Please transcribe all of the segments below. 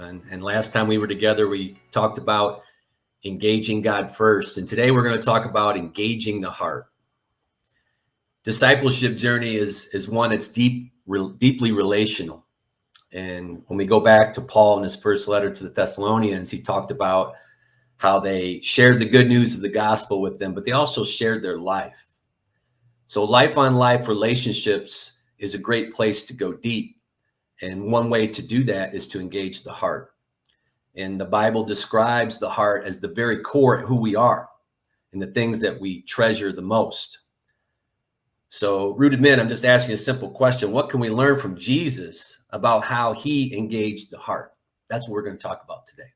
And last time we were together, we talked about engaging God first. And today we're going to talk about engaging the heart. Discipleship journey is one that's deeply relational. And when we go back to Paul in his first letter to the Thessalonians, he talked about how they shared the good news of the gospel with them, but they also shared their life. So life on life relationships is a great place to go deep. And one way to do that is to engage the heart. And the Bible describes the heart as the very core of who we are and the things that we treasure the most. So, Rooted Men, I'm just asking a simple question. What can we learn from Jesus about how he engaged the heart? That's what we're going to talk about today.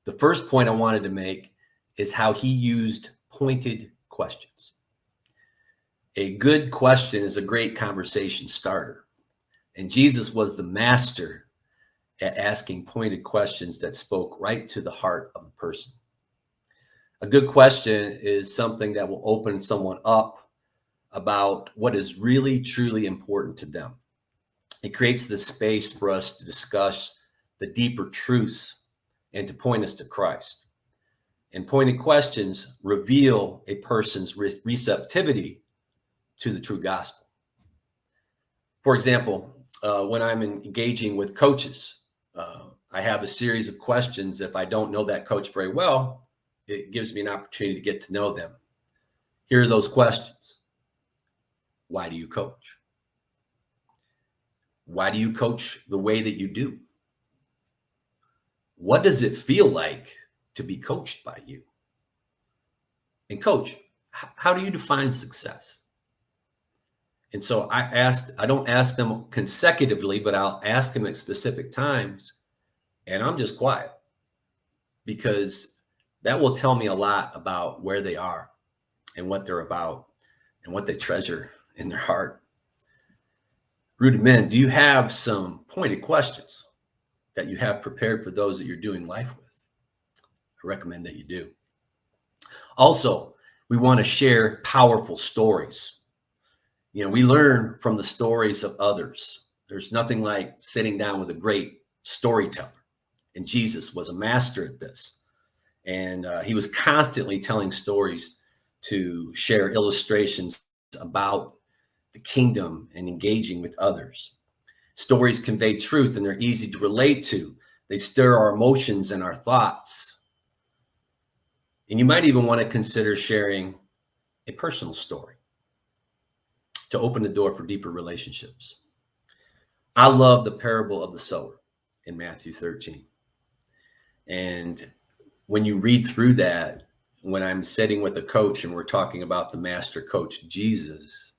The first point I wanted to make is how he used pointed questions. A good question is a great conversation starter. And Jesus was the master at asking pointed questions that spoke right to the heart of the person. A good question is something that will open someone up about what is really, truly important to them. It creates the space for us to discuss the deeper truths and to point us to Christ. And pointed questions reveal a person's receptivity to the true gospel. For example, when I'm engaging with coaches, I have a series of questions. If I don't know that coach very well, it gives me an opportunity to get to know them. Here are those questions. Why do you coach? Why do you coach the way that you do? What does it feel like to be coached by you? And coach, how do you define success? And so I don't ask them consecutively, but I'll ask them at specific times. And I'm just quiet because that will tell me a lot about where they are and what they're about and what they treasure in their heart. Rooted Men, do you have some pointed questions that you have prepared for those that you're doing life with? I recommend that you do. Also, we want to share powerful stories. You know, we learn from the stories of others. There's nothing like sitting down with a great storyteller. And Jesus was a master at this. And he was constantly telling stories to share illustrations about the kingdom and engaging with others. Stories convey truth and they're easy to relate to. They stir our emotions and our thoughts. And you might even want to consider sharing a personal story to open the door for deeper relationships. I love the parable of the sower in Matthew 13. And when you read through that, when I'm sitting with a coach and we're talking about the master coach, Jesus,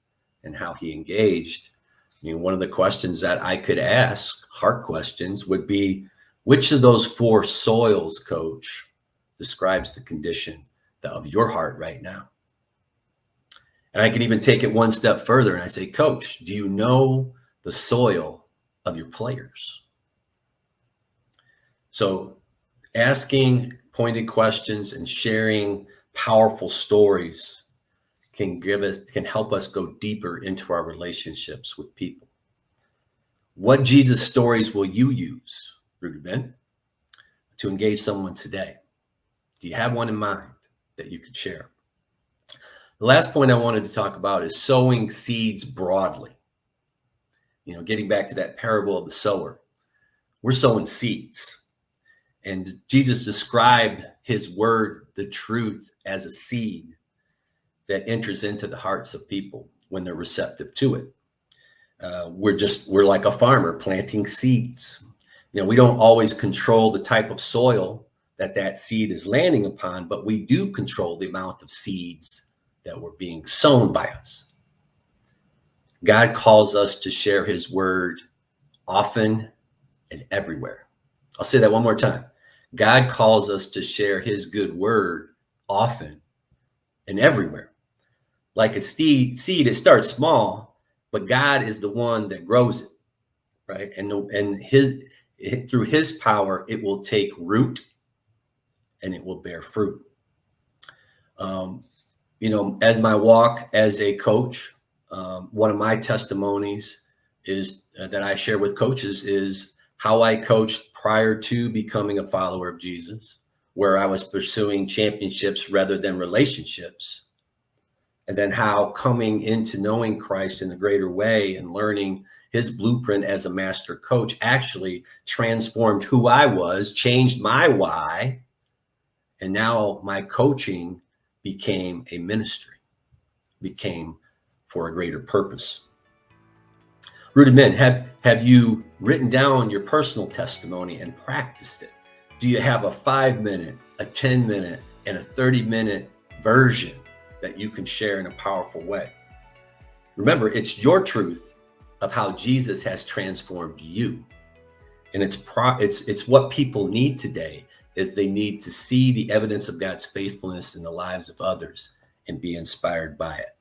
and how he engaged, I mean, one of the questions that I could ask, heart questions, would be, which of those four soils, coach, describes the condition of your heart right now? And I can even take it one step further and I say, coach, do you know the soil of your players? So asking pointed questions and sharing powerful stories can help us go deeper into our relationships with people. What Jesus stories will you use, Rooted Men, to engage someone today? Do you have one in mind that you could share? The last point I wanted to talk about is sowing seeds broadly. You know, getting back to that parable of the sower, we're sowing seeds. And Jesus described his word, the truth, as a seed that enters into the hearts of people when they're receptive to it. We're like a farmer planting seeds. You know, we don't always control the type of soil that seed is landing upon, but we do control the amount of seeds that were being sown by us. God calls us to share his word often and everywhere. I'll say that one more time. God calls us to share his good word often and everywhere. Like a seed, it starts small, but God is the one that grows it, right? And through his power, it will take root and it will bear fruit. You know, as my walk as a coach, one of my testimonies is that I share with coaches is how I coached prior to becoming a follower of Jesus, where I was pursuing championships rather than relationships. And then how coming into knowing Christ in a greater way and learning his blueprint as a master coach actually transformed who I was, changed my why. And now my coaching became a ministry, became for a greater purpose. Rooted Men, have you written down your personal testimony and practiced it? Do you have a 5-minute, a 10-minute, and a 30-minute version that you can share in a powerful way? Remember, it's your truth of how Jesus has transformed you. And it's what people need today, is they need to see the evidence of God's faithfulness in the lives of others and be inspired by it.